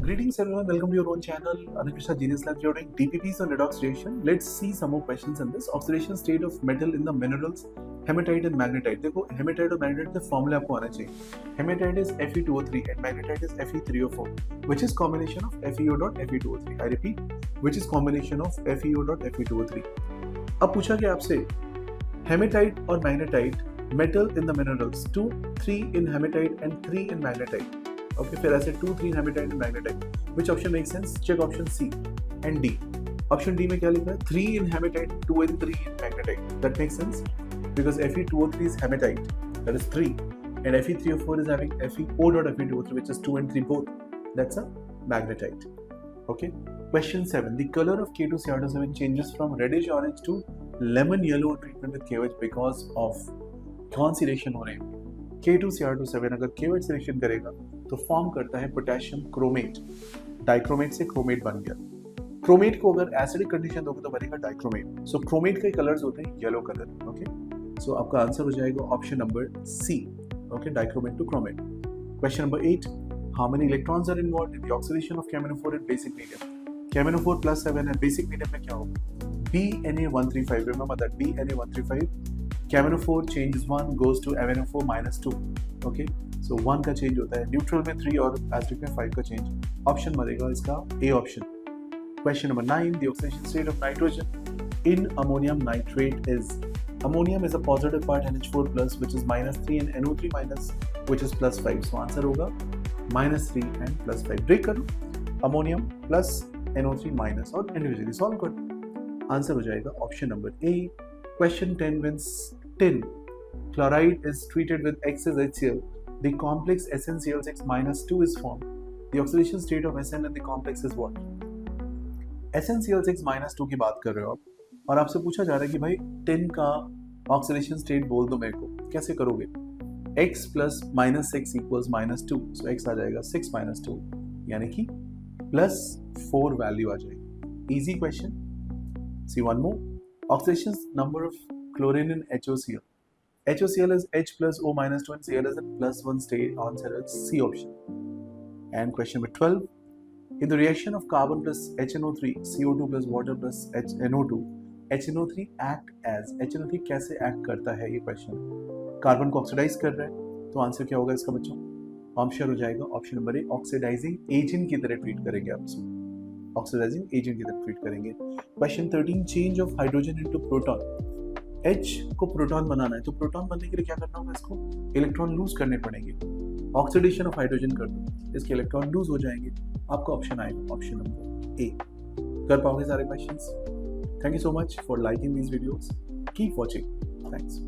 Greetings everyone, welcome to your own channel, Anakrishna Genius Lab. We are doing DPPs on red oxidation. Let's see some more questions on this. Oxidation state of metal in the minerals, hematite and magnetite. देखो hematite और magnetite के formula आपको आना चाहिए. Hematite is Fe2O3 and magnetite is Fe3O4, which is combination of FeO dot Fe2O3. I repeat, which is combination of FeO dot Fe2O3. अब पूछा गया आपसे hematite और magnetite, metal in the minerals, 2, 3 in hematite and 3 in magnetite. Okay, फिर ऐसे 2, 3 hematite and magnetite. Which option makes sense? Check option C and D. Option D में क्या लिखा है? 3 in hematite, 2 and 3 in magnetite. That makes sense because Fe2O3 is hematite, that is 3, and Fe3O4 is having FeO dot Fe2O3, which is 2 and 3 both. That's a magnetite. Okay. Question 7. The color of K2Cr2 changes from reddish orange to lemon yellow treatment with KOH because of कौन सी reaction हो रही है? K2Cr2 अगर KOH reaction करेगा तो form करता है potassium chromate. Dichromate से क्रोमेट बन गया. क्रोमेट को अगर एसिडिक कंडीशन दोगे तो बनेगा डाइक्रोमेट. सो क्रोमेट के कलर्स होते हैं येलो कलर. ओके, सो आपका आंसर हो जाएगा option number C. Okay, dichromate to chromate. Question number 8. How many electrons are involved in the oxidation of KMnO4 in basic medium? KMnO4 +7 है, बेसिक मीडियम में क्या होगा? BNA135. Remember that BNA135. KMnO4 changes 1 goes to MnO4 -2. Okay, so 1 का change होता है, neutral में 3 और acidic में 5 का चेंज. ऑप्शन बनेगा इसका A option. Question number 9. The oxidation state of nitrogen in ammonium nitrate is. Ammonium is a positive part NH4+, which is -3 and NO3-, which is +5. So answer होगा -3 and +5. Break करो ammonium plus NO3- और individually solve करो. Answer हो जाएगा option number A. Question 10. When tin chloride is treated with excess HCl, the complex SnCl6-2 is formed. The oxidation state of Sn in the complex is what? SnCl6-2 की बात कर रहे हो आप और आपसे पूछा जा रहा है कि भाई tin का ऑक्सीडेशन स्टेट बोल दो मेरे को. कैसे करोगे? x plus -6 equals -2. So x आ जाएगा 6 - 2 यानी कि +4 वैल्यू आ जाएगी. Easy question. See one more. Oxidation number of chlorine in HOCl. HOCl is H plus O -2 and Cl is in +1 state. Answer is C option. And question number 12. In the reaction of carbon plus HNO3, CO2 plus water plus HNO2, HNO3 act as. HNO3 कैसे act करता है ये question. Carbon को oxidise कर रहा है तो answer क्या होगा इसका बच्चों? आंसर हो जाएगा option number A. Oxidising agent की तरह ट्रीट करेंगे आप इसको. ऑक्सीडाइजिंग एजेंट की तरह ट्रीट करेंगे. Question 13. Change of hydrogen into proton. H को प्रोटॉन बनाना है तो प्रोटॉन बनने के लिए क्या करना होगा? इसको इलेक्ट्रॉन लूज करने पड़ेंगे. ऑक्सीडेशन ऑफ हाइड्रोजन कर दो, इसके इलेक्ट्रॉन लूज हो जाएंगे. आपका ऑप्शन आएगा ऑप्शन नंबर ए. कर पाओगे सारे questions. Thank you so much for liking these videos. Keep watching. Thanks.